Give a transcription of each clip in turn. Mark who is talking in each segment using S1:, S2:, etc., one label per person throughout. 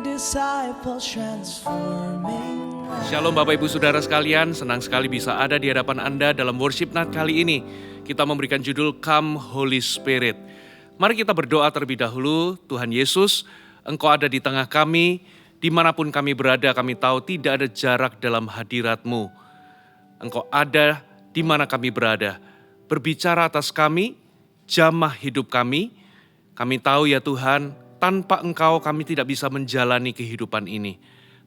S1: disciples transforming lives.
S2: Shalom Bapak Ibu Saudara sekalian, senang sekali bisa ada di hadapan Anda dalam worship night kali ini. Kita memberikan judul Come Holy Spirit. Mari kita berdoa terlebih dahulu. Tuhan Yesus, Engkau ada di tengah kami, dimanapun kami berada, kami tahu tidak ada jarak dalam hadirat-Mu. Engkau ada di mana kami berada, berbicara atas kami, jamah hidup kami. Kami tahu ya Tuhan, tanpa Engkau kami tidak bisa menjalani kehidupan ini.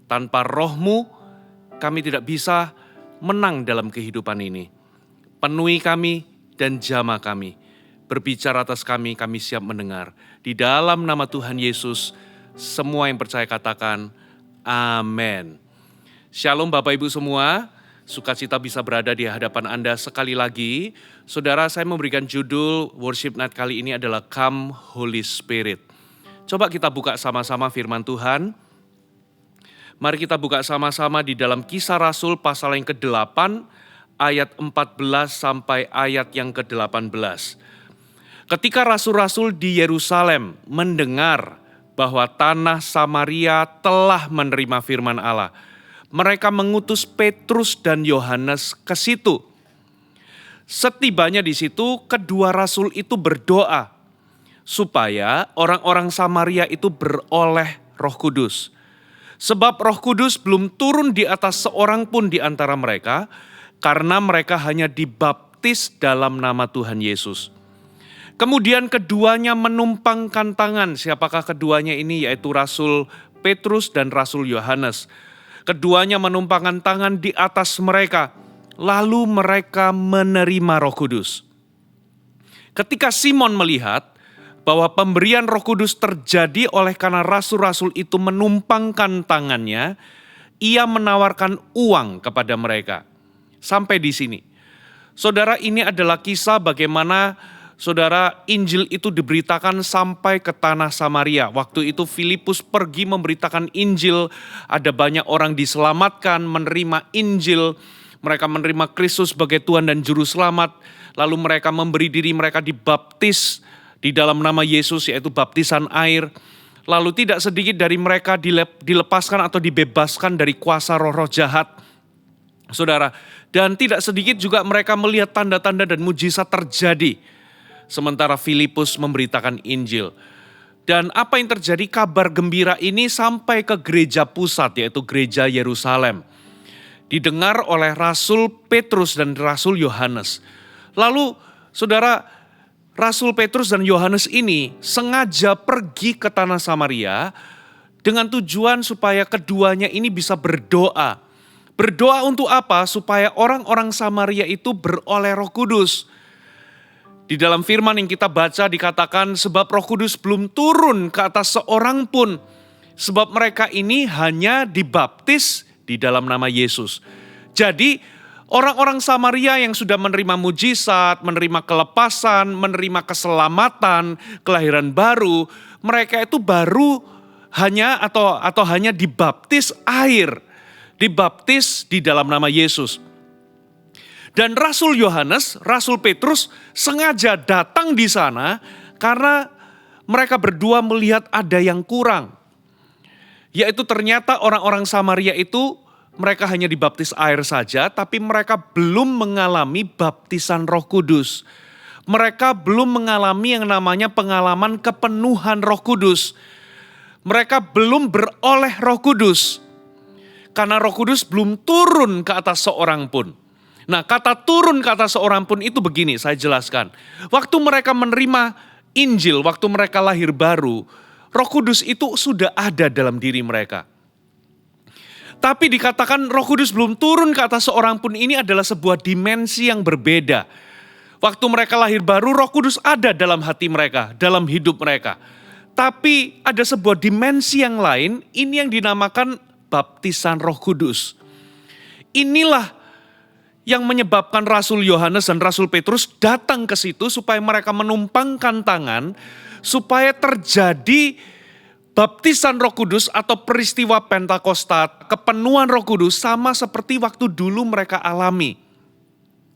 S2: Tanpa Roh-Mu, kami tidak bisa menang dalam kehidupan ini. Penuhi kami dan jamah kami. Berbicara atas kami siap mendengar. Di dalam nama Tuhan Yesus, semua yang percaya katakan, amin. Shalom Bapak Ibu semua, sukacita bisa berada di hadapan Anda sekali lagi. Saudara, saya memberikan judul worship night kali ini adalah Come Holy Spirit. Coba kita buka sama-sama firman Tuhan. Mari kita buka sama-sama di dalam Kisah Rasul pasal yang ke-8, ayat 14 sampai ayat yang ke-18. Ketika rasul-rasul di Yerusalem mendengar bahwa tanah Samaria telah menerima firman Allah, mereka mengutus Petrus dan Yohanes ke situ. Setibanya di situ, kedua rasul itu berdoa supaya orang-orang Samaria itu beroleh Roh Kudus. Sebab Roh Kudus belum turun di atas seorang pun di antara mereka, karena mereka hanya dibaptis dalam nama Tuhan Yesus. Kemudian keduanya menumpangkan tangan. Siapakah keduanya ini? Yaitu Rasul Petrus dan Rasul Yohanes. Keduanya menumpangkan tangan di atas mereka, lalu mereka menerima Roh Kudus. Ketika Simon melihat bahwa pemberian Roh Kudus terjadi oleh karena rasul-rasul itu menumpangkan tangannya, ia menawarkan uang kepada mereka. Sampai di sini. Saudara, ini adalah kisah bagaimana saudara Injil itu diberitakan sampai ke tanah Samaria. Waktu itu Filipus pergi memberitakan Injil, ada banyak orang diselamatkan, menerima Injil, mereka menerima Kristus sebagai Tuhan dan Juru Selamat, lalu mereka memberi diri mereka dibaptis di dalam nama Yesus, yaitu baptisan air. Lalu tidak sedikit dari mereka dilepaskan atau dibebaskan dari kuasa roh-roh jahat. Saudara, dan tidak sedikit juga mereka melihat tanda-tanda dan mujizat terjadi sementara Filipus memberitakan Injil. Dan apa yang terjadi, kabar gembira ini sampai ke gereja pusat, yaitu gereja Yerusalem. Didengar oleh Rasul Petrus dan Rasul Yohanes. Lalu saudara, Rasul Petrus dan Yohanes ini sengaja pergi ke tanah Samaria dengan tujuan supaya keduanya ini bisa berdoa. Berdoa untuk apa? Supaya orang-orang Samaria itu beroleh Roh Kudus. Di dalam firman yang kita baca dikatakan sebab Roh Kudus belum turun ke atas seorang pun. Sebab mereka ini hanya dibaptis di dalam nama Yesus. Jadi orang-orang Samaria yang sudah menerima mujizat, menerima kelepasan, menerima keselamatan, kelahiran baru, mereka itu baru hanya atau hanya dibaptis air, dibaptis di dalam nama Yesus. Dan Rasul Yohanes, Rasul Petrus sengaja datang di sana karena mereka berdua melihat ada yang kurang. Yaitu ternyata orang-orang Samaria itu mereka hanya dibaptis air saja, tapi mereka belum mengalami baptisan Roh Kudus. Mereka belum mengalami yang namanya pengalaman kepenuhan Roh Kudus. Mereka belum beroleh Roh Kudus. Karena Roh Kudus belum turun ke atas seorang pun. Nah, kata turun ke atas seorang pun itu begini, saya jelaskan. Waktu mereka menerima Injil, waktu mereka lahir baru, Roh Kudus itu sudah ada dalam diri mereka. Tapi dikatakan Roh Kudus belum turun ke atas seorang pun, ini adalah sebuah dimensi yang berbeda. Waktu mereka lahir baru, Roh Kudus ada dalam hati mereka, dalam hidup mereka. Tapi ada sebuah dimensi yang lain, ini yang dinamakan baptisan Roh Kudus. Inilah yang menyebabkan Rasul Yohanes dan Rasul Petrus datang ke situ supaya mereka menumpangkan tangan, supaya terjadi baptisan Roh Kudus atau peristiwa Pentakosta, kepenuhan Roh Kudus sama seperti waktu dulu mereka alami.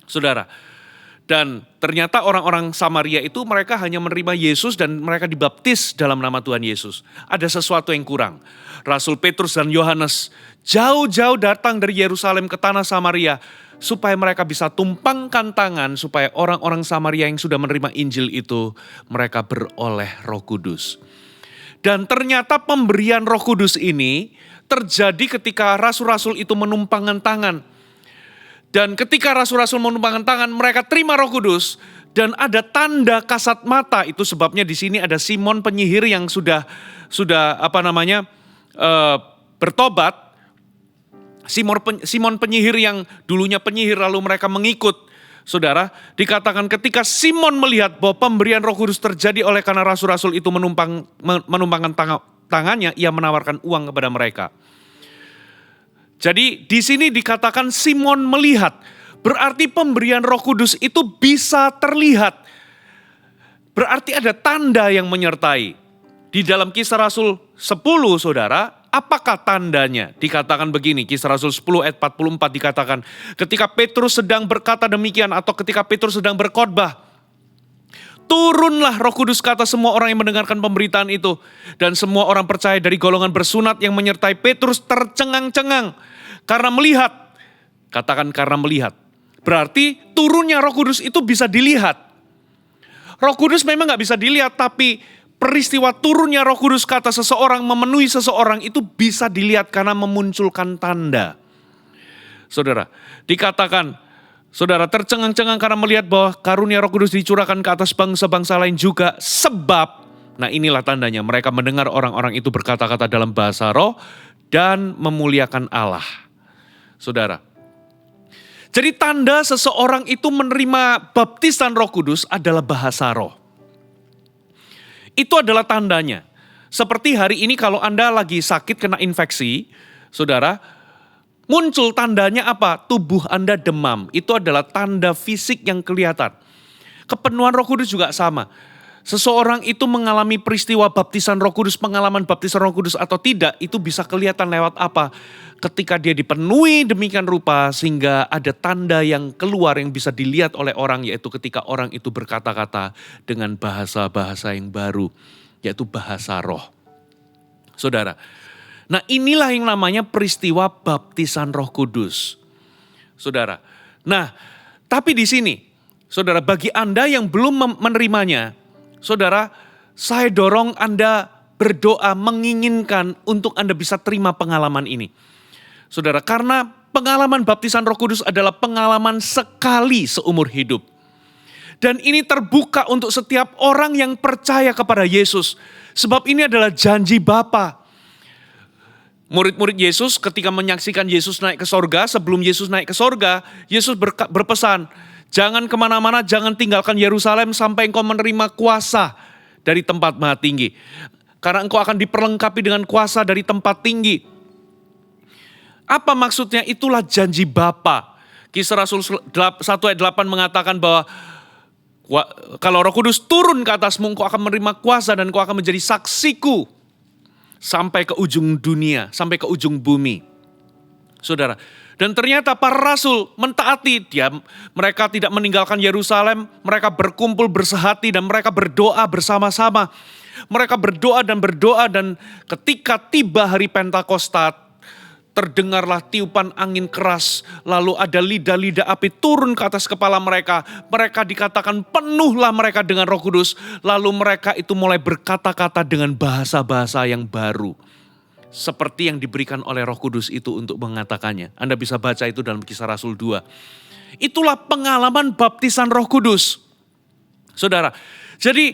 S2: Saudara, Dan ternyata orang-orang Samaria itu mereka hanya menerima Yesus dan mereka dibaptis dalam nama Tuhan Yesus. Ada sesuatu yang kurang. Rasul Petrus dan Yohanes jauh-jauh datang dari Yerusalem ke tanah Samaria supaya mereka bisa tumpangkan tangan supaya orang-orang Samaria yang sudah menerima Injil itu mereka beroleh Roh Kudus. Dan ternyata pemberian Roh Kudus ini terjadi ketika rasul-rasul itu menumpangkan tangan. Dan ketika rasul-rasul menumpangkan tangan, mereka terima Roh Kudus dan ada tanda kasat mata. Itu sebabnya di sini ada Simon penyihir yang sudah bertobat. Simon penyihir yang dulunya penyihir lalu mereka mengikut. Saudara, dikatakan ketika Simon melihat bahwa pemberian Roh Kudus terjadi oleh karena rasul-rasul itu menumpangkan tangannya, ia menawarkan uang kepada mereka. Jadi di sini dikatakan Simon melihat, berarti pemberian Roh Kudus itu bisa terlihat. Berarti ada tanda yang menyertai. Di dalam Kisah Rasul 10, saudara, apakah tandanya? Dikatakan begini, Kisah Rasul 10 ayat 44 dikatakan, ketika Petrus sedang berkata demikian atau ketika Petrus sedang berkhotbah, turunlah Roh Kudus ke atas semua orang yang mendengarkan pemberitaan itu. Dan semua orang percaya dari golongan bersunat yang menyertai Petrus tercengang-cengang. Karena melihat. Katakan karena melihat. Berarti turunnya Roh Kudus itu bisa dilihat. Roh Kudus memang gak bisa dilihat, tapi peristiwa turunnya Roh Kudus ke atas seseorang, memenuhi seseorang itu bisa dilihat karena memunculkan tanda. Saudara, dikatakan, saudara tercengang-cengang karena melihat bahwa karunia Roh Kudus dicurahkan ke atas bangsa-bangsa lain juga. Sebab, nah inilah tandanya, mereka mendengar orang-orang itu berkata-kata dalam bahasa roh dan memuliakan Allah. Saudara, jadi tanda seseorang itu menerima baptisan Roh Kudus adalah bahasa roh. Itu adalah tandanya. Seperti hari ini kalau Anda lagi sakit kena infeksi, saudara, muncul tandanya apa? Tubuh Anda demam. Itu adalah tanda fisik yang kelihatan. Kepenuhan Roh Kudus juga sama. Seseorang itu mengalami peristiwa baptisan Roh Kudus, pengalaman baptisan Roh Kudus atau tidak, itu bisa kelihatan lewat apa? Ketika dia dipenuhi demikian rupa sehingga ada tanda yang keluar yang bisa dilihat oleh orang, yaitu ketika orang itu berkata-kata dengan bahasa-bahasa yang baru, yaitu bahasa roh. Saudara, nah inilah yang namanya peristiwa baptisan Roh Kudus. Saudara, nah tapi di sini, saudara, bagi Anda yang belum menerimanya, saudara, saya dorong Anda berdoa menginginkan untuk Anda bisa terima pengalaman ini. Saudara, karena pengalaman baptisan Roh Kudus adalah pengalaman sekali seumur hidup. Dan ini terbuka untuk setiap orang yang percaya kepada Yesus. Sebab ini adalah janji Bapa. Murid-murid Yesus ketika menyaksikan Yesus naik ke sorga, sebelum Yesus naik ke sorga, Yesus berpesan, jangan kemana-mana, jangan tinggalkan Yerusalem sampai engkau menerima kuasa dari tempat maha tinggi. Karena engkau akan diperlengkapi dengan kuasa dari tempat tinggi. Apa maksudnya? Itulah janji Bapa. Kisah Rasul 1 ayat 8 mengatakan bahwa kalau Roh Kudus turun ke atasmu, engkau akan menerima kuasa dan engkau akan menjadi saksiku sampai ke ujung dunia, sampai ke ujung bumi. Saudara, dan ternyata para rasul mentaati dia, mereka tidak meninggalkan Yerusalem, mereka berkumpul bersehati dan mereka berdoa bersama-sama. Mereka berdoa dan ketika tiba hari Pentakosta, terdengarlah tiupan angin keras, lalu ada lidah-lidah api turun ke atas kepala mereka. Mereka dikatakan penuhlah mereka dengan Roh Kudus, lalu mereka itu mulai berkata-kata dengan bahasa-bahasa yang baru. Seperti yang diberikan oleh Roh Kudus itu untuk mengatakannya. Anda bisa baca itu dalam Kisah Rasul 2. Itulah pengalaman baptisan Roh Kudus. Saudara, jadi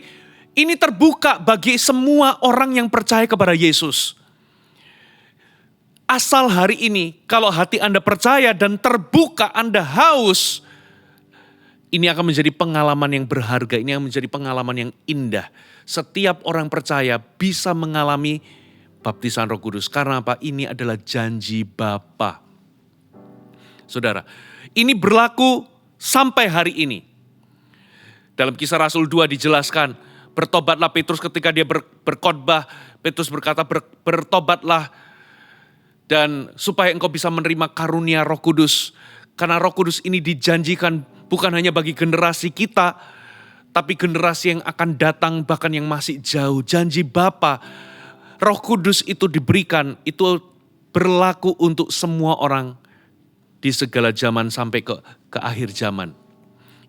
S2: ini terbuka bagi semua orang yang percaya kepada Yesus. Asal hari ini, kalau hati Anda percaya dan terbuka, Anda haus, ini akan menjadi pengalaman yang berharga, ini akan menjadi pengalaman yang indah. Setiap orang percaya bisa mengalami baptisan Roh Kudus. Karena apa? Ini adalah janji Bapa. Saudara, ini berlaku sampai hari ini. Dalam Kisah Rasul 2 dijelaskan, bertobatlah Petrus ketika dia berkhotbah. Petrus berkata, bertobatlah, dan supaya engkau bisa menerima karunia Roh Kudus. Karena Roh Kudus ini dijanjikan bukan hanya bagi generasi kita, tapi generasi yang akan datang bahkan yang masih jauh. Janji Bapa, Roh Kudus itu diberikan, itu berlaku untuk semua orang di segala zaman sampai ke akhir zaman.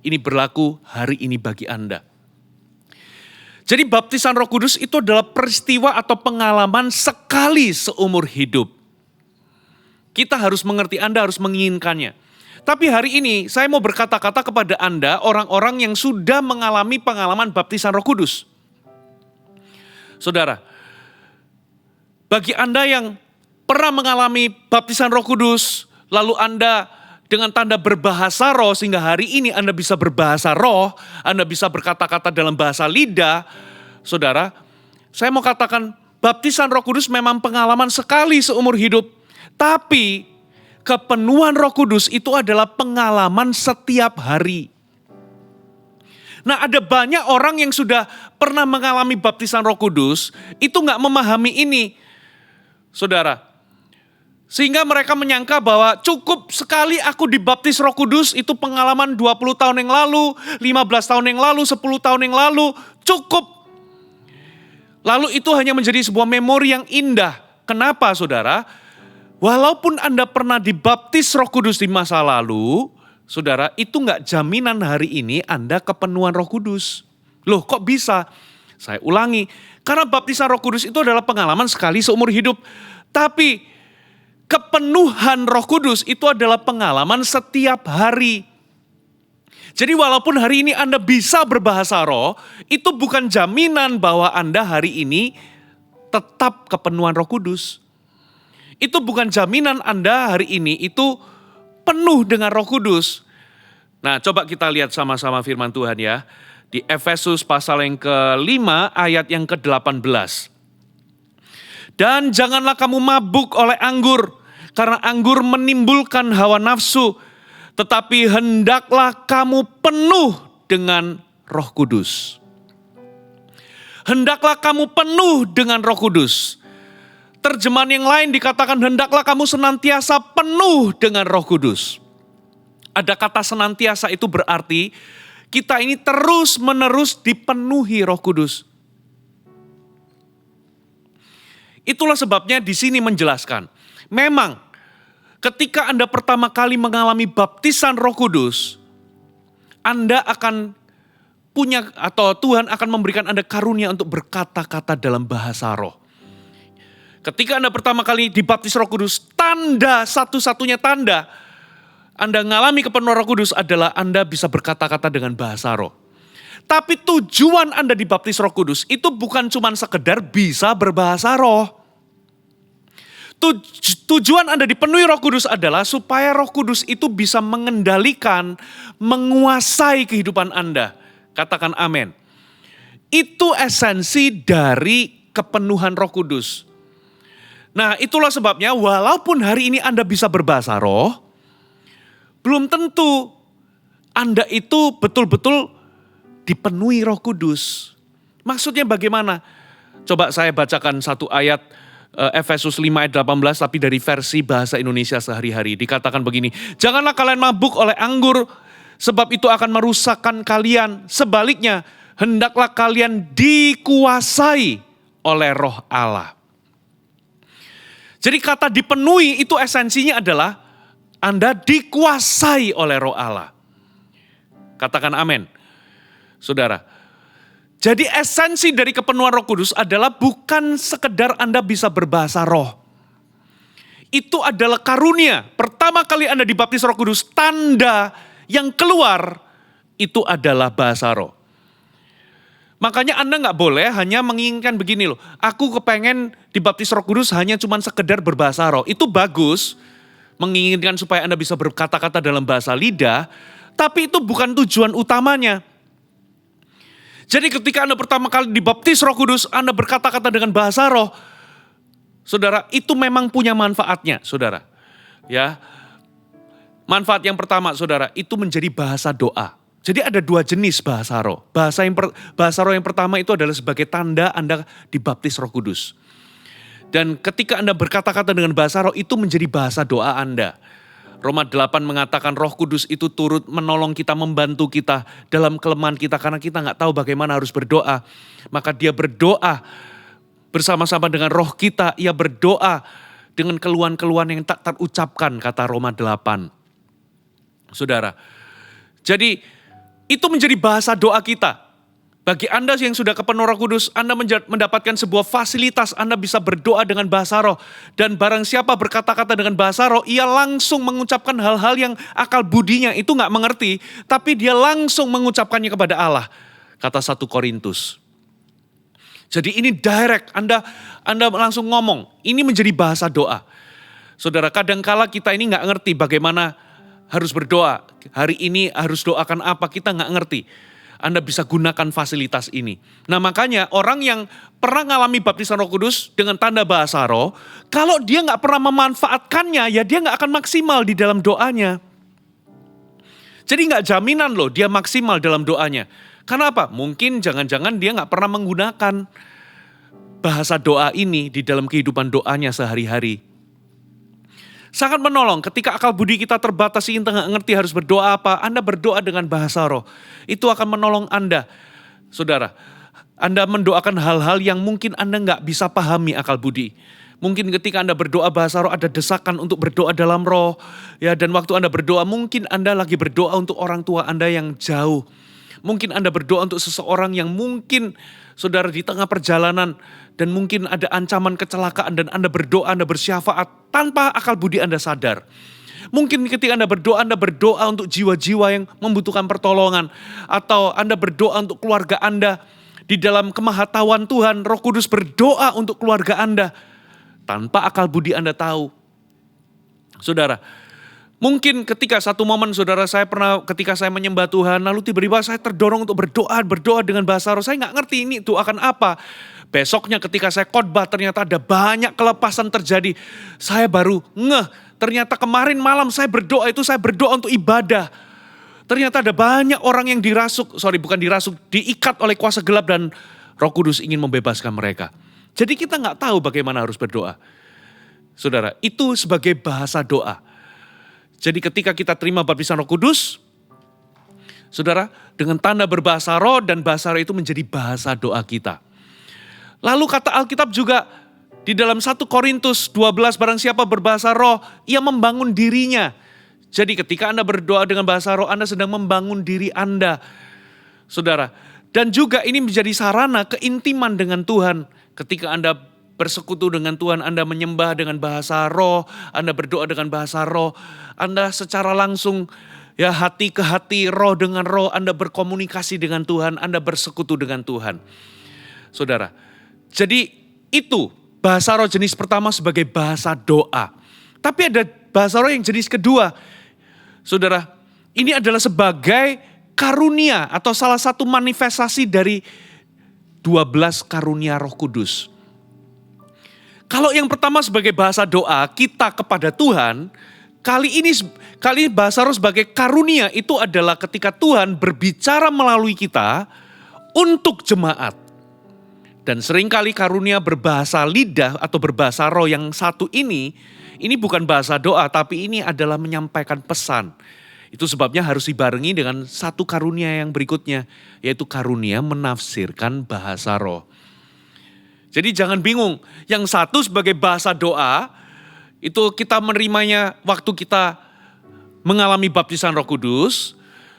S2: Ini berlaku hari ini bagi Anda. Jadi baptisan Roh Kudus itu adalah peristiwa atau pengalaman sekali seumur hidup. Kita harus mengerti, Anda harus menginginkannya. Tapi hari ini saya mau berkata-kata kepada Anda, orang-orang yang sudah mengalami pengalaman baptisan Roh Kudus. Saudara, bagi Anda yang pernah mengalami baptisan Roh Kudus, lalu Anda dengan tanda berbahasa roh, sehingga hari ini Anda bisa berbahasa roh, Anda bisa berkata-kata dalam bahasa lidah. Saudara, saya mau katakan baptisan Roh Kudus memang pengalaman sekali seumur hidup. Tapi kepenuhan Roh Kudus itu adalah pengalaman setiap hari. Nah, ada banyak orang yang sudah pernah mengalami baptisan Roh Kudus, itu gak memahami ini. Saudara, sehingga mereka menyangka bahwa cukup sekali aku dibaptis Roh Kudus, itu pengalaman 20 tahun yang lalu, 15 tahun yang lalu, 10 tahun yang lalu, cukup. Lalu itu hanya menjadi sebuah memori yang indah. Kenapa saudara? Walaupun Anda pernah dibaptis Roh Kudus di masa lalu, saudara, itu gak jaminan hari ini Anda kepenuhan Roh Kudus. Loh kok bisa? Saya ulangi, karena baptisan Roh Kudus itu adalah pengalaman sekali seumur hidup. Tapi kepenuhan Roh Kudus itu adalah pengalaman setiap hari. Jadi walaupun hari ini Anda bisa berbahasa roh, itu bukan jaminan bahwa Anda hari ini tetap kepenuhan Roh Kudus. Itu bukan jaminan Anda hari ini itu penuh dengan Roh Kudus. Nah, coba kita lihat sama-sama firman Tuhan ya. Di Efesus pasal yang ke-5 ayat yang ke-18. Dan janganlah kamu mabuk oleh anggur, karena anggur menimbulkan hawa nafsu, tetapi hendaklah kamu penuh dengan Roh Kudus. Hendaklah kamu penuh dengan Roh Kudus. Terjemahan yang lain dikatakan hendaklah kamu senantiasa penuh dengan Roh Kudus. Ada kata senantiasa itu berarti kita ini terus-menerus dipenuhi Roh Kudus. Itulah sebabnya di sini menjelaskan. Memang ketika Anda pertama kali mengalami baptisan Roh Kudus, Anda akan punya atau Tuhan akan memberikan Anda karunia untuk berkata-kata dalam bahasa roh. Ketika Anda pertama kali dibaptis Roh Kudus, tanda satu-satunya tanda Anda mengalami kepenuhan Roh Kudus adalah Anda bisa berkata-kata dengan bahasa roh. Tapi tujuan Anda dibaptis Roh Kudus itu bukan cuma sekedar bisa berbahasa roh. Tujuan Anda dipenuhi Roh Kudus adalah supaya Roh Kudus itu bisa mengendalikan, menguasai kehidupan Anda. Katakan amin. Itu esensi dari kepenuhan Roh Kudus. Nah, itulah sebabnya walaupun hari ini Anda bisa berbahasa roh, belum tentu Anda itu betul-betul dipenuhi Roh Kudus. Maksudnya bagaimana? Coba saya bacakan satu ayat Efesus 5 ayat 18 tapi dari versi bahasa Indonesia sehari-hari. Dikatakan begini, janganlah kalian mabuk oleh anggur sebab itu akan merusakkan kalian. Sebaliknya, hendaklah kalian dikuasai oleh Roh Allah. Jadi kata dipenuhi itu esensinya adalah Anda dikuasai oleh Roh Allah. Katakan amin. Saudara, jadi esensi dari kepenuhan Roh Kudus adalah bukan sekedar Anda bisa berbahasa roh. Itu adalah karunia. Pertama kali Anda dibaptis Roh Kudus, tanda yang keluar itu adalah bahasa roh. Makanya Anda gak boleh hanya menginginkan begini loh. Aku kepengen dibaptis Roh Kudus hanya cuma sekedar berbahasa roh. Itu bagus, menginginkan supaya Anda bisa berkata-kata dalam bahasa lidah. Tapi itu bukan tujuan utamanya. Jadi ketika Anda pertama kali dibaptis Roh Kudus, Anda berkata-kata dengan bahasa roh, saudara, itu memang punya manfaatnya, saudara. Ya, manfaat yang pertama, saudara, itu menjadi bahasa doa. Jadi ada dua jenis bahasa roh. Bahasa roh yang pertama itu adalah sebagai tanda Anda dibaptis Roh Kudus. Dan ketika Anda berkata-kata dengan bahasa roh, itu menjadi bahasa doa Anda. Roma 8 mengatakan Roh Kudus itu turut menolong kita, membantu kita dalam kelemahan kita karena kita nggak tahu bagaimana harus berdoa. Maka dia berdoa bersama-sama dengan roh kita, ia berdoa dengan keluhan-keluhan yang tak terucapkan, kata Roma 8. Saudara, jadi itu menjadi bahasa doa kita. Bagi Anda yang sudah kepenuh Roh Kudus, Anda mendapatkan sebuah fasilitas, Anda bisa berdoa dengan bahasa roh. Dan barang siapa berkata-kata dengan bahasa roh, ia langsung mengucapkan hal-hal yang akal budinya itu gak mengerti, tapi dia langsung mengucapkannya kepada Allah. Kata 1 Korintus. Jadi ini direct, Anda langsung ngomong, ini menjadi bahasa doa. Saudara, kadangkala kita ini gak ngerti bagaimana harus berdoa. Hari ini harus doakan apa, kita gak ngerti. Anda bisa gunakan fasilitas ini. Nah makanya orang yang pernah mengalami baptisan Roh Kudus dengan tanda bahasa roh, kalau dia nggak pernah memanfaatkannya, ya dia nggak akan maksimal di dalam doanya. Jadi nggak jaminan loh dia maksimal dalam doanya. Karena apa? Mungkin jangan-jangan dia nggak pernah menggunakan bahasa doa ini di dalam kehidupan doanya sehari-hari. Sangat menolong ketika akal budi kita terbatas, kita nggak ngerti harus berdoa apa, Anda berdoa dengan bahasa roh. Itu akan menolong Anda. Saudara, Anda mendoakan hal-hal yang mungkin Anda nggak bisa pahami akal budi. Mungkin ketika Anda berdoa bahasa roh ada desakan untuk berdoa dalam roh. Ya, dan waktu Anda berdoa mungkin Anda lagi berdoa untuk orang tua Anda yang jauh. Mungkin Anda berdoa untuk seseorang yang mungkin saudara di tengah perjalanan dan mungkin ada ancaman kecelakaan dan Anda berdoa, Anda bersyafaat tanpa akal budi Anda sadar. Mungkin ketika Anda berdoa untuk jiwa-jiwa yang membutuhkan pertolongan. Atau Anda berdoa untuk keluarga Anda. Di dalam kemahatauan Tuhan, Roh Kudus berdoa untuk keluarga Anda. Tanpa akal budi Anda tahu. Saudara, mungkin ketika satu momen saudara saya pernah ketika saya menyembah Tuhan, lalu tiba-tiba saya terdorong untuk berdoa dengan bahasa roh. Saya nggak ngerti ini doakan apa. Besoknya ketika saya khotbah ternyata ada banyak kelepasan terjadi. Saya baru ternyata kemarin malam saya berdoa untuk ibadah. Ternyata ada banyak orang yang diikat oleh kuasa gelap dan Roh Kudus ingin membebaskan mereka. Jadi kita nggak tahu bagaimana harus berdoa. Saudara, itu sebagai bahasa doa. Jadi ketika kita terima baptisan Roh Kudus, saudara, dengan tanda berbahasa roh dan bahasa roh itu menjadi bahasa doa kita. Lalu kata Alkitab juga di dalam 1 Korintus 12, barang siapa berbahasa roh, ia membangun dirinya. Jadi ketika Anda berdoa dengan bahasa roh, Anda sedang membangun diri Anda. Saudara, dan juga ini menjadi sarana keintiman dengan Tuhan. Ketika Anda bersekutu dengan Tuhan, Anda menyembah dengan bahasa roh, Anda berdoa dengan bahasa roh, Anda secara langsung ya hati ke hati, roh dengan roh, Anda berkomunikasi dengan Tuhan, Anda bersekutu dengan Tuhan. Saudara, jadi itu bahasa roh jenis pertama sebagai bahasa doa. Tapi ada bahasa roh yang jenis kedua. Saudara, ini adalah sebagai karunia atau salah satu manifestasi dari 12 karunia Roh Kudus. Kalau yang pertama sebagai bahasa doa kita kepada Tuhan, kali ini bahasa roh sebagai karunia itu adalah ketika Tuhan berbicara melalui kita untuk jemaat. Dan seringkali karunia berbahasa lidah atau berbahasa roh yang satu ini bukan bahasa doa tapi ini adalah menyampaikan pesan. Itu sebabnya harus dibarengi dengan satu karunia yang berikutnya, yaitu karunia menafsirkan bahasa roh. Jadi jangan bingung, yang satu sebagai bahasa doa, itu kita menerimanya waktu kita mengalami baptisan Roh Kudus,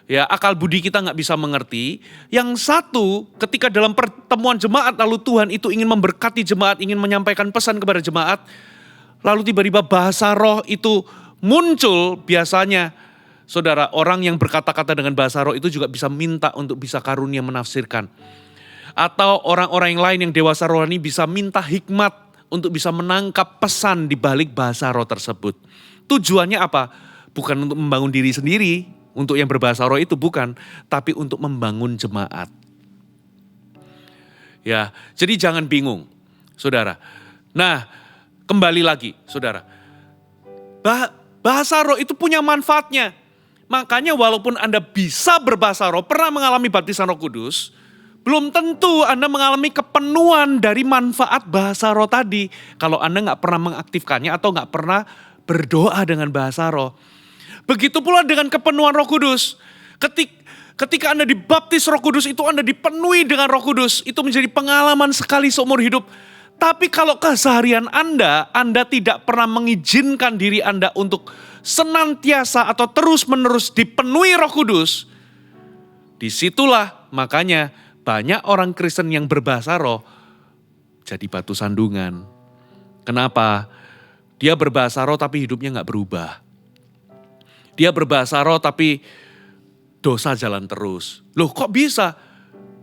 S2: ya akal budi kita nggak bisa mengerti. Yang satu ketika dalam pertemuan jemaat lalu Tuhan itu ingin memberkati jemaat, ingin menyampaikan pesan kepada jemaat, lalu tiba-tiba bahasa roh itu muncul biasanya. Saudara, orang yang berkata-kata dengan bahasa roh itu juga bisa minta untuk bisa karunia menafsirkan. Atau orang-orang yang lain yang dewasa rohani bisa minta hikmat untuk bisa menangkap pesan di balik bahasa roh tersebut. Tujuannya apa? Bukan untuk membangun diri sendiri, untuk yang berbahasa roh itu bukan, tapi untuk membangun jemaat. Ya, jadi jangan bingung, saudara. Nah, kembali lagi, saudara. Bahasa roh itu punya manfaatnya. Makanya walaupun Anda bisa berbahasa roh, pernah mengalami baptisan Roh Kudus, belum tentu Anda mengalami kepenuhan dari manfaat bahasa roh tadi. Kalau Anda nggak pernah mengaktifkannya atau nggak pernah berdoa dengan bahasa roh. Begitu pula dengan kepenuhan Roh Kudus. Ketika Anda dibaptis Roh Kudus itu Anda dipenuhi dengan Roh Kudus. Itu menjadi pengalaman sekali seumur hidup. Tapi kalau keseharian Anda tidak pernah mengizinkan diri Anda untuk senantiasa atau terus-menerus dipenuhi Roh Kudus, disitulah makanya banyak orang Kristen yang berbahasa roh jadi batu sandungan. Kenapa? Dia berbahasa roh tapi hidupnya gak berubah. Dia berbahasa roh tapi dosa jalan terus. Loh kok bisa?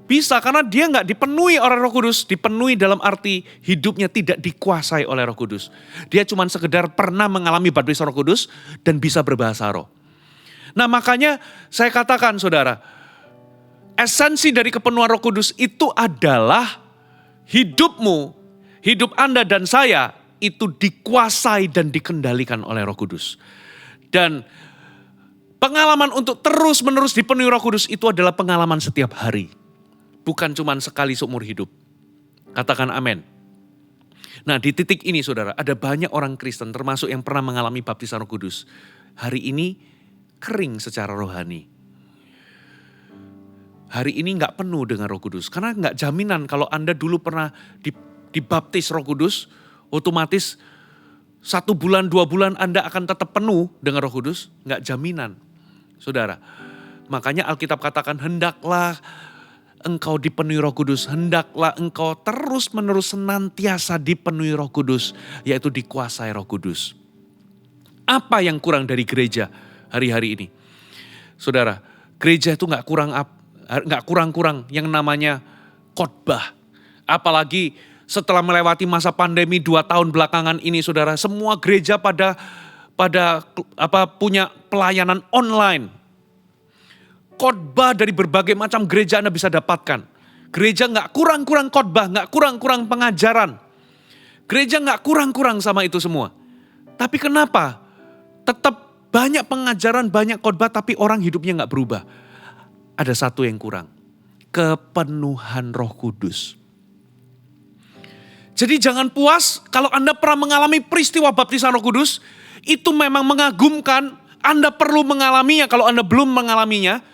S2: Bisa karena dia gak dipenuhi oleh Roh Kudus. Dipenuhi dalam arti hidupnya tidak dikuasai oleh Roh Kudus. Dia cuma sekedar pernah mengalami baptisan Roh Kudus dan bisa berbahasa roh. Nah makanya saya katakan saudara, esensi dari kepenuhan Roh Kudus itu adalah hidupmu, hidup Anda dan saya itu dikuasai dan dikendalikan oleh Roh Kudus. Dan pengalaman untuk terus-menerus dipenuhi Roh Kudus itu adalah pengalaman setiap hari. Bukan cuma sekali seumur hidup. Katakan amin. Nah di titik ini saudara, ada banyak orang Kristen termasuk yang pernah mengalami baptisan Roh Kudus. Hari ini kering secara rohani. Hari ini gak penuh dengan Roh Kudus. Karena gak jaminan kalau Anda dulu pernah dibaptis Roh Kudus, otomatis 1 bulan, 2 bulan Anda akan tetap penuh dengan Roh Kudus. Gak jaminan. Saudara, makanya Alkitab katakan hendaklah engkau dipenuhi Roh Kudus, hendaklah engkau terus-menerus senantiasa dipenuhi Roh Kudus, yaitu dikuasai Roh Kudus. Apa yang kurang dari gereja hari-hari ini? Saudara, gereja itu gak kurang-kurang yang namanya khotbah. Apalagi setelah melewati masa pandemi 2 tahun belakangan ini saudara, semua gereja pada punya pelayanan online. Khotbah dari berbagai macam gereja Anda bisa dapatkan. Gereja gak kurang-kurang khotbah, gak kurang-kurang pengajaran. Gereja gak kurang-kurang sama itu semua. Tapi kenapa? Tetap banyak pengajaran, banyak khotbah tapi orang hidupnya gak berubah. Ada satu yang kurang. Kepenuhan Roh Kudus. Jadi jangan puas kalau Anda pernah mengalami peristiwa baptisan Roh Kudus. Itu memang mengagumkan. Anda perlu mengalaminya kalau Anda belum mengalaminya.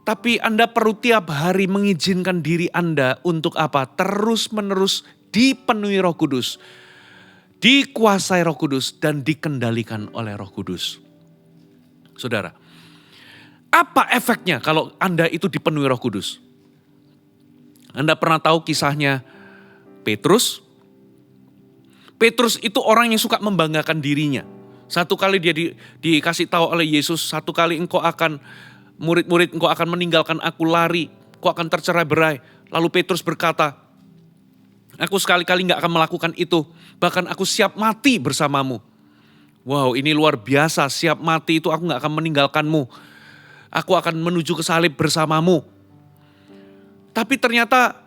S2: Tapi Anda perlu tiap hari mengizinkan diri Anda untuk apa? Terus-menerus dipenuhi Roh Kudus. Dikuasai Roh Kudus dan dikendalikan oleh Roh Kudus. Saudara, apa efeknya kalau Anda itu dipenuhi Roh Kudus? Anda pernah tahu kisahnya Petrus? Petrus itu orang yang suka membanggakan dirinya. Satu kali dia dikasih tahu oleh Yesus, satu kali murid-murid engkau akan meninggalkan aku lari, engkau akan tercerai-berai. Lalu Petrus berkata, aku sekali-kali gak akan melakukan itu, bahkan aku siap mati bersamamu. Wow, ini luar biasa, siap mati itu aku gak akan meninggalkanmu. Aku akan menuju ke salib bersamamu. Tapi ternyata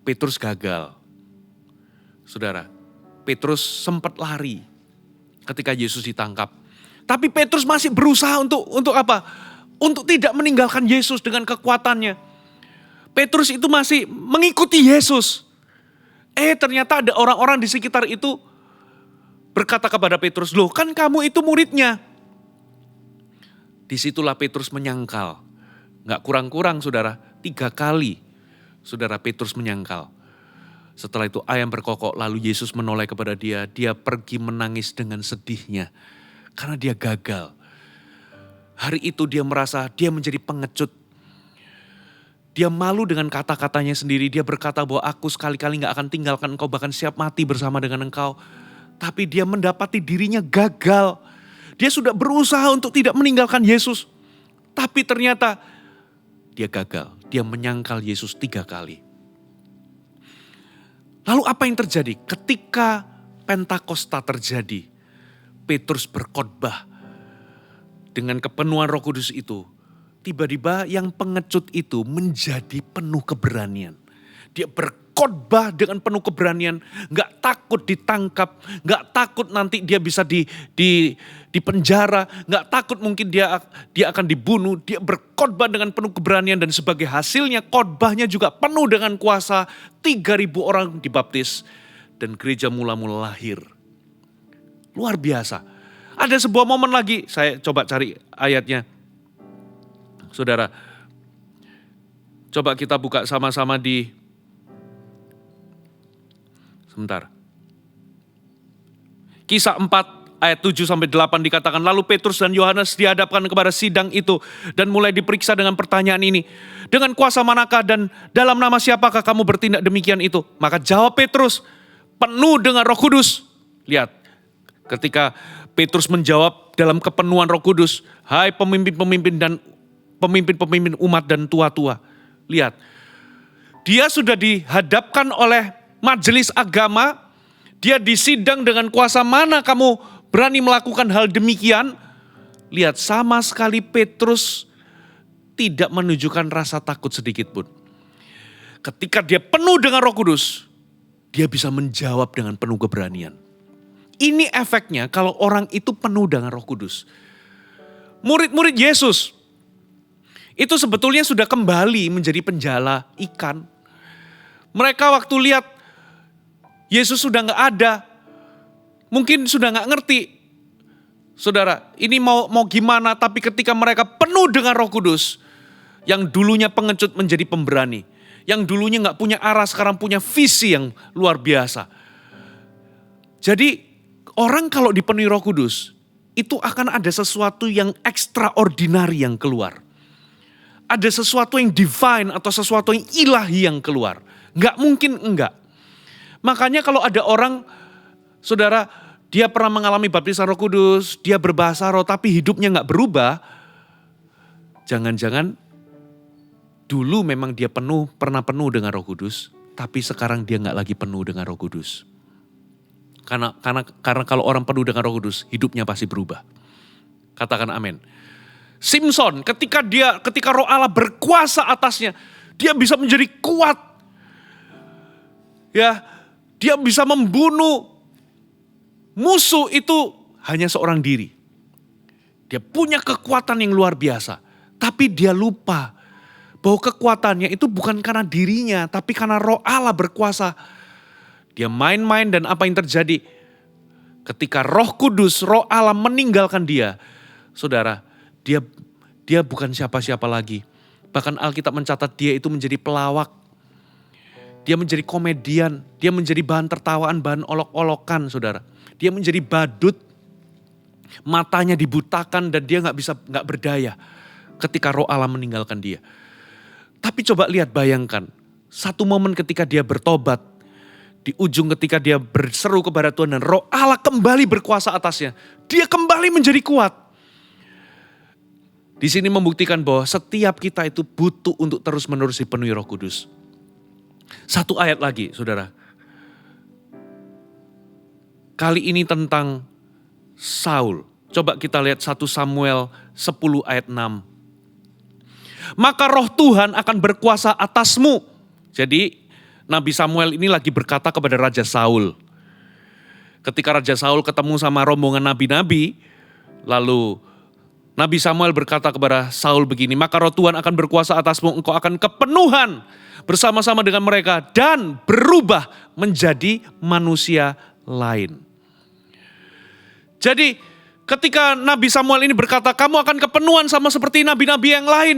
S2: Petrus gagal. Saudara, Petrus sempat lari ketika Yesus ditangkap. Tapi Petrus masih berusaha untuk apa? Untuk tidak meninggalkan Yesus dengan kekuatannya. Petrus itu masih mengikuti Yesus. Ternyata ada orang-orang di sekitar itu berkata kepada Petrus, loh kan kamu itu muridnya. Disitulah Petrus menyangkal. Gak kurang-kurang saudara, 3 kali saudara Petrus menyangkal. Setelah itu ayam berkokok, lalu Yesus menoleh kepada dia. Dia pergi menangis dengan sedihnya. Karena dia gagal. Hari itu dia merasa dia menjadi pengecut. Dia malu dengan kata-katanya sendiri. Dia berkata bahwa aku sekali-kali gak akan tinggalkan engkau, bahkan siap mati bersama dengan engkau. Tapi dia mendapati dirinya gagal. Dia sudah berusaha untuk tidak meninggalkan Yesus. Tapi ternyata dia gagal. Dia menyangkal Yesus 3 kali. Lalu apa yang terjadi? Ketika Pentakosta terjadi, Petrus berkhotbah dengan kepenuhan Roh Kudus itu. Tiba-tiba yang pengecut itu menjadi penuh keberanian. Dia berkhotbah dengan penuh keberanian, gak takut ditangkap, gak takut nanti dia bisa di penjara, gak takut mungkin dia akan dibunuh. Dia berkhotbah dengan penuh keberanian dan sebagai hasilnya khotbahnya juga penuh dengan kuasa. 3.000 orang dibaptis dan gereja mula-mula lahir. Luar biasa. Ada sebuah momen lagi, saya coba cari ayatnya. Saudara, coba kita buka sama-sama di, sebentar. Kisah 4 ayat 7-8 dikatakan, lalu Petrus dan Yohanes dihadapkan kepada sidang itu dan mulai diperiksa dengan pertanyaan ini. Dengan kuasa manakah dan dalam nama siapakah kamu bertindak demikian itu? Maka jawab Petrus, penuh dengan Roh Kudus. Lihat, ketika Petrus menjawab dalam kepenuhan Roh Kudus, hai pemimpin-pemimpin dan pemimpin-pemimpin umat dan tua-tua. Lihat, dia sudah dihadapkan oleh majelis agama, dia disidang dengan kuasa mana kamu berani melakukan hal demikian. Lihat, sama sekali Petrus tidak menunjukkan rasa takut sedikit pun. Ketika dia penuh dengan Roh Kudus, dia bisa menjawab dengan penuh keberanian. Ini efeknya kalau orang itu penuh dengan Roh Kudus. Murid-murid Yesus itu sebetulnya sudah kembali menjadi penjala ikan. Mereka waktu lihat Yesus sudah gak ada, mungkin sudah gak ngerti. Saudara, ini mau gimana, tapi ketika mereka penuh dengan Roh Kudus, yang dulunya pengecut menjadi pemberani, yang dulunya gak punya arah sekarang punya visi yang luar biasa. Jadi orang kalau dipenuhi Roh Kudus, itu akan ada sesuatu yang extraordinary yang keluar. Ada sesuatu yang divine atau sesuatu yang ilahi yang keluar. Gak mungkin enggak. Makanya kalau ada orang, saudara, dia pernah mengalami baptisan Roh Kudus, dia berbahasa roh tapi hidupnya gak berubah, jangan-jangan dulu memang dia pernah penuh dengan Roh Kudus, tapi sekarang dia gak lagi penuh dengan Roh Kudus. Karena kalau orang penuh dengan Roh Kudus, hidupnya pasti berubah. Katakan amin. Simson, ketika Roh Allah berkuasa atasnya, dia bisa menjadi kuat. Ya, dia bisa membunuh musuh itu hanya seorang diri. Dia punya kekuatan yang luar biasa, tapi dia lupa bahwa kekuatannya itu bukan karena dirinya, tapi karena Roh Allah berkuasa. Dia main-main dan apa yang terjadi? Ketika Roh Kudus, Roh Allah meninggalkan dia, saudara, dia bukan siapa-siapa lagi. Bahkan Alkitab mencatat dia itu menjadi pelawak. Dia menjadi komedian, dia menjadi bahan tertawaan, bahan olok-olokan, saudara. Dia menjadi badut, matanya dibutakan dan dia nggak berdaya ketika Roh Allah meninggalkan dia. Tapi coba lihat, bayangkan, satu momen ketika dia bertobat, di ujung ketika dia berseru kepada Tuhan dan Roh Allah kembali berkuasa atasnya, dia kembali menjadi kuat. Di sini membuktikan bahwa setiap kita itu butuh untuk terus-menerus dipenuhi Roh Kudus. Satu ayat lagi, saudara. Kali ini tentang Saul. Coba kita lihat 1 Samuel 10 ayat 6. Maka roh Tuhan akan berkuasa atasmu. Jadi Nabi Samuel ini lagi berkata kepada Raja Saul. Ketika Raja Saul ketemu sama rombongan nabi-nabi, lalu Nabi Samuel berkata kepada Saul begini, maka roh Tuhan akan berkuasa atasmu, engkau akan kepenuhan bersama-sama dengan mereka dan berubah menjadi manusia lain. Jadi ketika Nabi Samuel ini berkata, kamu akan kepenuhan sama seperti nabi-nabi yang lain.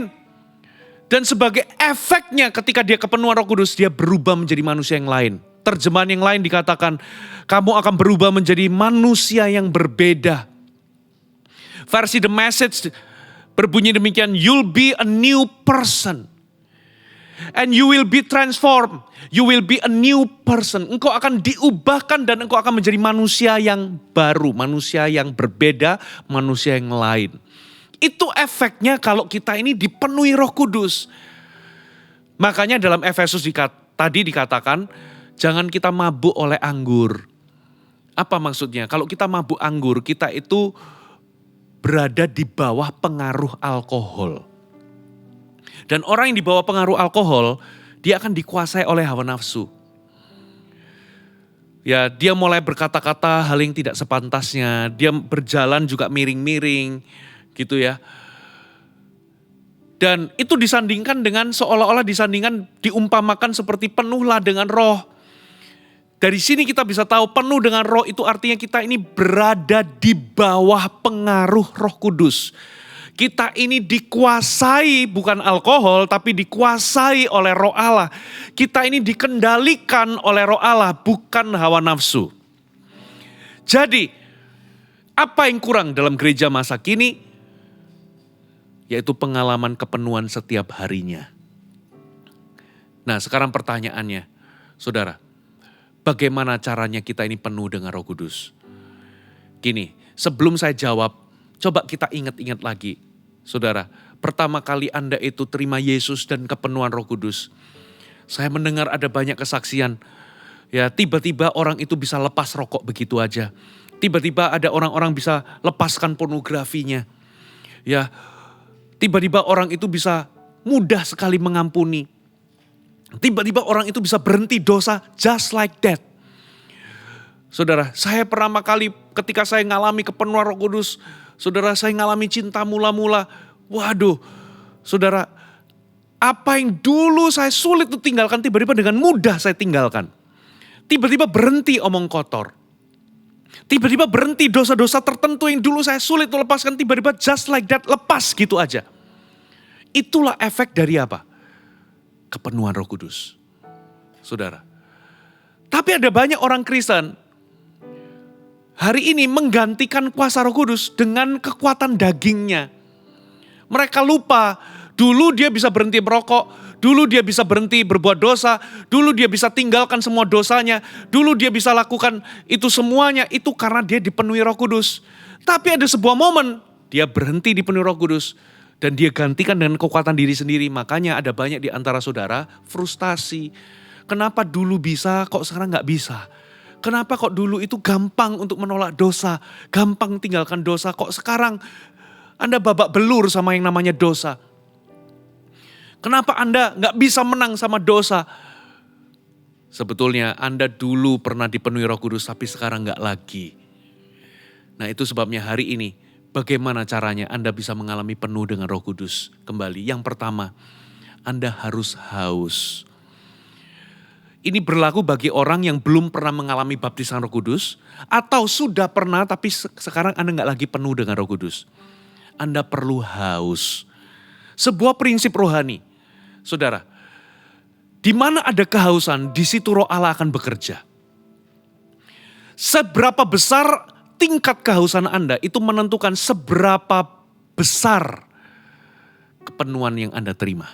S2: Dan sebagai efeknya ketika dia kepenuhan Roh Kudus, dia berubah menjadi manusia yang lain. Terjemahan yang lain dikatakan, kamu akan berubah menjadi manusia yang berbeda. Versi The Message berbunyi demikian, you'll be a new person. And you will be transformed. You will be a new person. Engkau akan diubahkan dan engkau akan menjadi manusia yang baru. Manusia yang berbeda, manusia yang lain. Itu efeknya kalau kita ini dipenuhi Roh Kudus. Makanya dalam Efesus tadi dikatakan, jangan kita mabuk oleh anggur. Apa maksudnya? Kalau kita mabuk anggur, kita itu berada di bawah pengaruh alkohol. Dan orang yang di bawah pengaruh alkohol, dia akan dikuasai oleh hawa nafsu. Ya, dia mulai berkata-kata hal yang tidak sepantasnya, dia berjalan juga miring-miring, gitu ya. Dan itu disandingkan dengan seolah-olah disandingkan diumpamakan seperti penuhlah dengan roh. Dari sini kita bisa tahu penuh dengan roh itu artinya kita ini berada di bawah pengaruh Roh Kudus. Kita ini dikuasai bukan alkohol tapi dikuasai oleh Roh Allah. Kita ini dikendalikan oleh Roh Allah bukan hawa nafsu. Jadi apa yang kurang dalam gereja masa kini? Yaitu pengalaman kepenuhan setiap harinya. Nah sekarang pertanyaannya, saudara. Bagaimana caranya kita ini penuh dengan Roh Kudus? Gini, sebelum saya jawab, coba kita ingat-ingat lagi. Saudara, pertama kali Anda itu terima Yesus dan kepenuhan Roh Kudus. Saya mendengar ada banyak kesaksian. Ya, tiba-tiba orang itu bisa lepas rokok begitu aja. Tiba-tiba ada orang-orang bisa lepaskan pornografinya. Ya, tiba-tiba orang itu bisa mudah sekali mengampuni. Tiba-tiba orang itu bisa berhenti dosa just like that. Saudara, saya pertama kali ketika saya ngalami kepenuhan Roh Kudus, saudara saya ngalami cinta mula-mula. Waduh, saudara, apa yang dulu saya sulit untuk tinggalkan, tiba-tiba dengan mudah saya tinggalkan. Tiba-tiba berhenti omong kotor. Tiba-tiba berhenti dosa-dosa tertentu yang dulu saya sulit untuk lepaskan, tiba-tiba just like that, lepas gitu aja. Itulah efek dari apa? Kepenuhan Roh Kudus. Saudara. Tapi ada banyak orang Kristen hari ini menggantikan kuasa Roh Kudus dengan kekuatan dagingnya. Mereka lupa, dulu dia bisa berhenti merokok, dulu dia bisa berhenti berbuat dosa, dulu dia bisa tinggalkan semua dosanya, dulu dia bisa lakukan itu semuanya, itu karena dia dipenuhi Roh Kudus. Tapi ada sebuah momen, dia berhenti dipenuhi Roh Kudus. Dan dia gantikan dengan kekuatan diri sendiri. Makanya ada banyak di antara saudara frustasi. Kenapa dulu bisa kok sekarang gak bisa? Kenapa kok dulu itu gampang untuk menolak dosa? Gampang tinggalkan dosa. Kok sekarang Anda babak belur sama yang namanya dosa? Kenapa Anda gak bisa menang sama dosa? Sebetulnya Anda dulu pernah dipenuhi Roh Kudus tapi sekarang gak lagi. Nah itu sebabnya hari ini bagaimana caranya Anda bisa mengalami penuh dengan Roh Kudus kembali? Yang pertama, Anda harus haus. Ini berlaku bagi orang yang belum pernah mengalami baptisan Roh Kudus atau sudah pernah tapi sekarang Anda nggak lagi penuh dengan Roh Kudus. Anda perlu haus. Sebuah prinsip rohani. Saudara, di mana ada kehausan, di situ Roh Allah akan bekerja. Seberapa besar tingkat kehausan Anda itu menentukan seberapa besar kepenuhan yang Anda terima.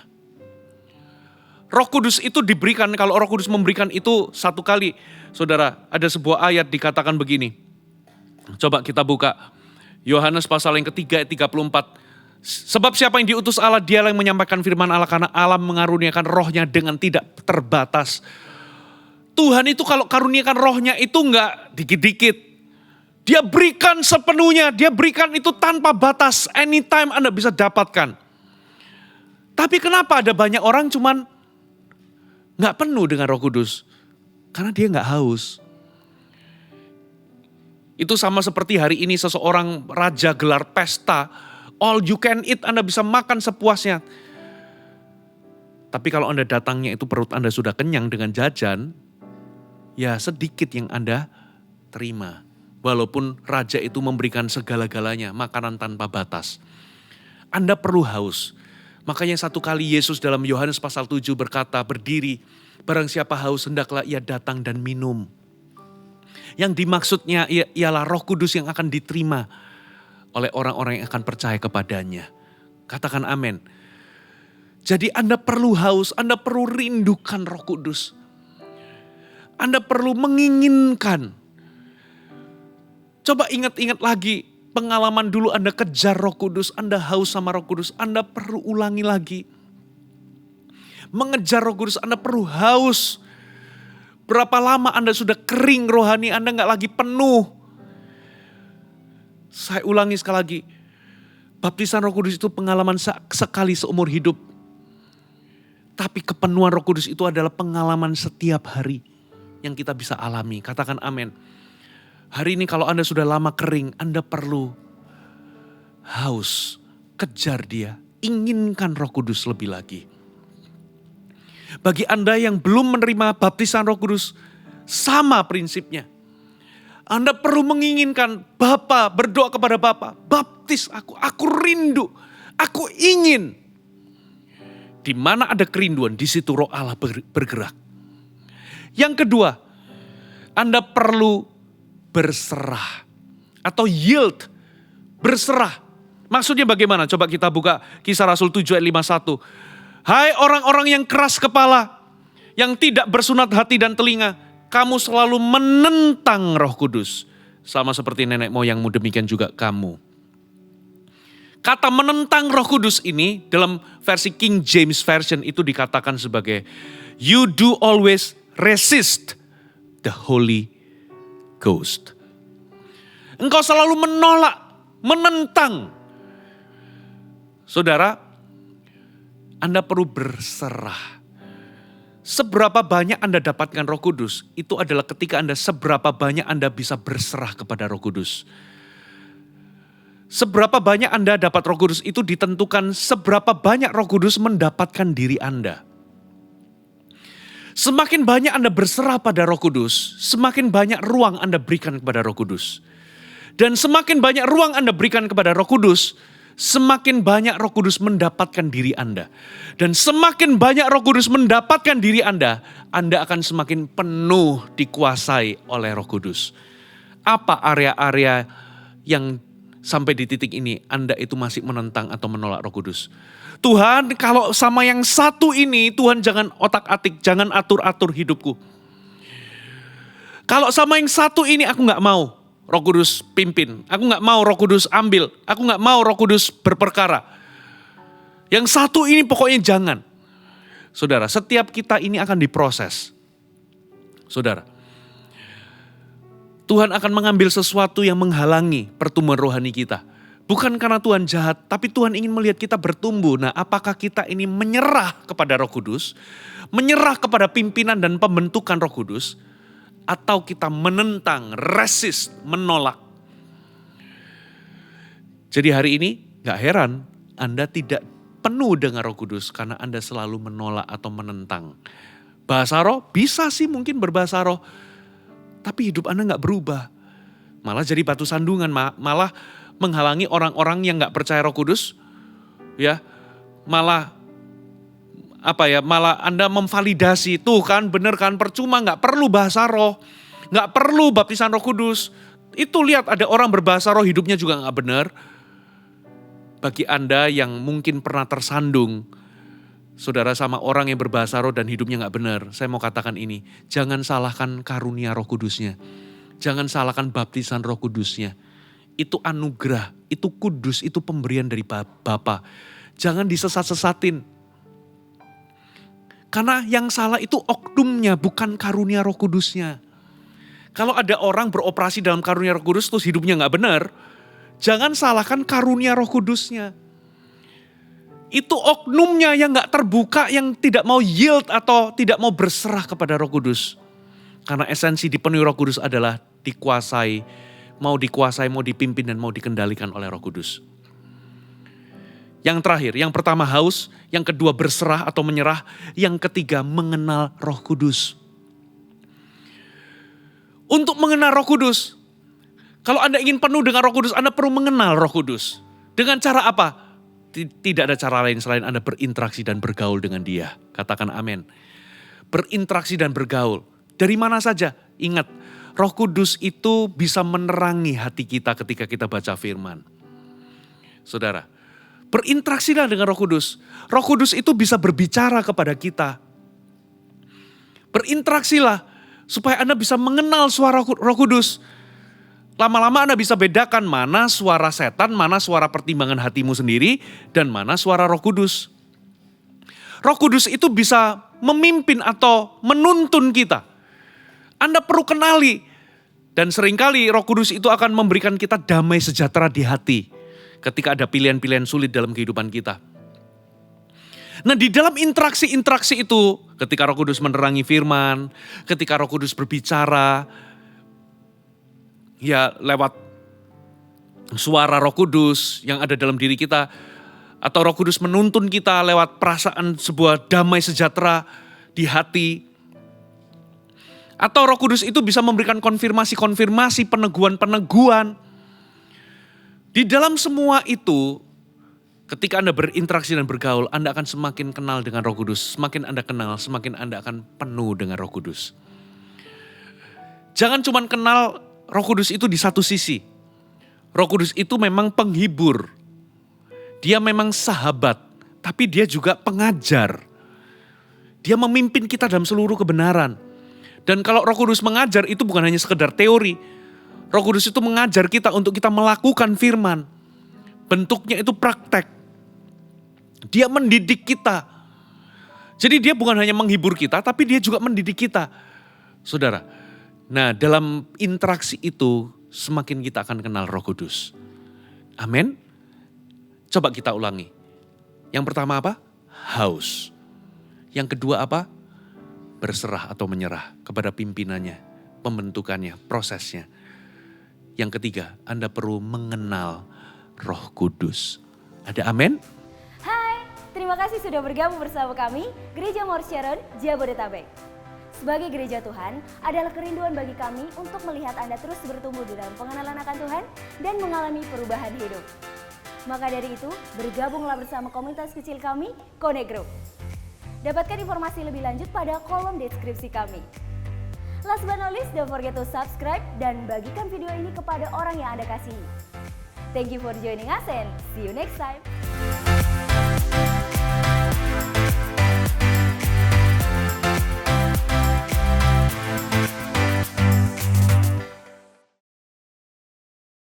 S2: Roh Kudus itu diberikan, kalau Roh Kudus memberikan itu satu kali. Saudara, ada sebuah ayat dikatakan begini. Coba kita buka. Yohanes pasal yang ketiga ayat 34. Sebab siapa yang diutus Allah, dialah yang menyampaikan firman Allah karena Allah mengaruniakan rohnya dengan tidak terbatas. Tuhan itu kalau karuniakan rohnya itu enggak dikit-dikit. Dia berikan sepenuhnya, dia berikan itu tanpa batas. Anytime Anda bisa dapatkan. Tapi kenapa ada banyak orang cuman gak penuh dengan Roh Kudus? Karena dia gak haus. Itu sama seperti hari ini seseorang raja gelar pesta. All you can eat, Anda bisa makan sepuasnya. Tapi kalau Anda datangnya itu perut Anda sudah kenyang dengan jajan, ya sedikit yang Anda terima. Walaupun raja itu memberikan segala-galanya, makanan tanpa batas. Anda perlu haus. Makanya satu kali Yesus dalam Yohanes pasal 7 berkata, berdiri, barang siapa haus hendaklah ia datang dan minum. Yang dimaksudnya ialah Roh Kudus yang akan diterima oleh orang-orang yang akan percaya kepadanya. Katakan amin. Jadi Anda perlu haus, Anda perlu rindukan Roh Kudus. Anda perlu menginginkan. Coba ingat-ingat lagi pengalaman dulu Anda kejar Roh Kudus, Anda haus sama Roh Kudus, Anda perlu ulangi lagi. Mengejar Roh Kudus, Anda perlu haus. Berapa lama Anda sudah kering rohani, Anda gak lagi penuh. Saya ulangi sekali lagi, baptisan Roh Kudus itu pengalaman sekali seumur hidup. Tapi kepenuhan Roh Kudus itu adalah pengalaman setiap hari yang kita bisa alami. Katakan amin. Hari ini kalau Anda sudah lama kering, Anda perlu haus, kejar dia, inginkan Roh Kudus lebih lagi. Bagi Anda yang belum menerima baptisan Roh Kudus, Sama prinsipnya. Anda perlu menginginkan Bapa, berdoa kepada Bapa, baptis aku rindu, aku ingin. Di mana ada kerinduan, di situ Roh Allah bergerak. Yang kedua, Anda perlu berserah atau yield, berserah. Maksudnya bagaimana? Coba kita buka Kisah Rasul 7 ayat 51. Hai orang-orang yang keras kepala, yang tidak bersunat hati dan telinga, kamu selalu menentang Roh Kudus. Sama seperti nenek moyangmu, demikian juga kamu. Kata menentang Roh Kudus ini dalam versi King James Version itu dikatakan sebagai you do always resist the Holy Ghost. Engkau selalu menolak, menentang. Saudara, Anda perlu berserah. Seberapa banyak Anda dapatkan Roh Kudus, itu adalah ketika seberapa banyak Anda bisa berserah kepada Roh Kudus. Seberapa banyak Anda dapat Roh Kudus itu ditentukan seberapa banyak Roh Kudus mendapatkan diri Anda. Semakin banyak Anda berserah pada Roh Kudus, semakin banyak ruang Anda berikan kepada Roh Kudus. Dan semakin banyak ruang Anda berikan kepada Roh Kudus, semakin banyak Roh Kudus mendapatkan diri Anda. Dan semakin banyak Roh Kudus mendapatkan diri Anda akan semakin penuh dikuasai oleh Roh Kudus. Apa area-area yang sampai di titik ini Anda itu masih menentang atau menolak Roh Kudus? Tuhan, kalau sama yang satu ini, Tuhan jangan otak-atik, jangan atur-atur hidupku. Kalau sama yang satu ini aku gak mau Roh Kudus pimpin, aku gak mau Roh Kudus ambil, aku gak mau Roh Kudus berperkara. Yang satu ini pokoknya jangan. Saudara, setiap kita ini akan diproses. Saudara, Tuhan akan mengambil sesuatu yang menghalangi pertumbuhan rohani kita. Bukan karena Tuhan jahat, tapi Tuhan ingin melihat kita bertumbuh. Nah, apakah kita ini menyerah kepada Roh Kudus, menyerah kepada pimpinan dan pembentukan Roh Kudus, atau kita menentang, resist, menolak. Jadi hari ini gak heran Anda tidak penuh dengan Roh Kudus karena Anda selalu menolak atau menentang. Bahasa roh, bisa sih mungkin berbahasa roh, tapi hidup Anda gak berubah. Malah jadi batu sandungan, malah menghalangi orang-orang yang gak percaya Roh Kudus. Ya, malah Anda memvalidasi, tuh kan bener kan, percuma gak perlu bahasa roh, gak perlu baptisan Roh Kudus. Itu lihat ada orang berbahasa roh hidupnya juga gak benar. Bagi Anda yang mungkin pernah tersandung, saudara sama orang yang berbahasa roh dan hidupnya gak benar, saya mau katakan ini, jangan salahkan karunia Roh Kudusnya. Jangan salahkan baptisan Roh Kudusnya. Itu anugerah, itu kudus, itu pemberian dari Bapa. Jangan disesat-sesatin. Karena yang salah itu oknumnya, bukan karunia Roh Kudusnya. Kalau ada orang beroperasi dalam karunia Roh Kudus terus hidupnya gak benar, jangan salahkan karunia Roh Kudusnya. Itu oknumnya yang gak terbuka, yang tidak mau yield atau tidak mau berserah kepada Roh Kudus. Karena esensi dipenuhi Roh Kudus adalah dikuasai, mau dipimpin dan mau dikendalikan oleh Roh Kudus. Yang terakhir, yang pertama haus, yang kedua berserah atau menyerah, yang ketiga mengenal Roh Kudus. Untuk mengenal Roh Kudus, kalau Anda ingin penuh dengan Roh Kudus, Anda perlu mengenal Roh Kudus. Dengan cara apa? Tidak ada cara lain selain Anda berinteraksi dan bergaul dengan Dia. Katakan amin. Berinteraksi dan bergaul. Dari mana saja? Ingat, Roh Kudus itu bisa menerangi hati kita ketika kita baca firman. Saudara, berinteraksilah dengan Roh Kudus. Roh Kudus itu bisa berbicara kepada kita. Berinteraksilah supaya Anda bisa mengenal suara Roh Kudus. Lama-lama Anda bisa bedakan mana suara setan, mana suara pertimbangan hatimu sendiri, dan mana suara Roh Kudus. Roh Kudus itu bisa memimpin atau menuntun kita. Anda perlu kenali. Dan seringkali Roh Kudus itu akan memberikan kita damai sejahtera di hati ketika ada pilihan-pilihan sulit dalam kehidupan kita. Nah, di dalam interaksi-interaksi itu, ketika Roh Kudus menerangi firman, ketika Roh Kudus berbicara, ya lewat suara Roh Kudus yang ada dalam diri kita, atau Roh Kudus menuntun kita lewat perasaan sebuah damai sejahtera di hati, Atau Roh Kudus itu bisa memberikan konfirmasi-konfirmasi, peneguhan-peneguhan. Di dalam semua itu, ketika Anda berinteraksi dan bergaul, Anda akan semakin kenal dengan Roh Kudus. Semakin Anda kenal, semakin Anda akan penuh dengan Roh Kudus. Jangan cuma kenal Roh Kudus itu di satu sisi. Roh Kudus itu memang penghibur. Dia memang sahabat, tapi dia juga pengajar. Dia memimpin kita dalam seluruh kebenaran. Dan kalau Roh Kudus mengajar itu bukan hanya sekedar teori. Roh Kudus itu mengajar kita untuk kita melakukan firman. Bentuknya itu praktek. Dia mendidik kita. Jadi dia bukan hanya menghibur kita, tapi dia juga mendidik kita. Saudara, nah dalam interaksi itu semakin kita akan kenal Roh Kudus. Amin. Coba kita ulangi. Yang pertama apa? Haus. Yang kedua apa? Berserah atau menyerah kepada pimpinannya, pembentukannya, prosesnya. Yang ketiga, Anda perlu mengenal Roh Kudus. Ada amin?
S3: Hai, terima kasih sudah bergabung bersama kami, Gereja Mor Sharon, Jabodetabek. Sebagai gereja Tuhan, adalah kerinduan bagi kami untuk melihat Anda terus bertumbuh dalam pengenalan akan Tuhan dan mengalami perubahan hidup. Maka dari itu, bergabunglah bersama komunitas kecil kami, Connect Group. Dapatkan informasi lebih lanjut pada kolom deskripsi kami. Last but not least, don't forget to subscribe dan bagikan video ini kepada orang yang Anda kasihi. Thank you for joining us and see you next time.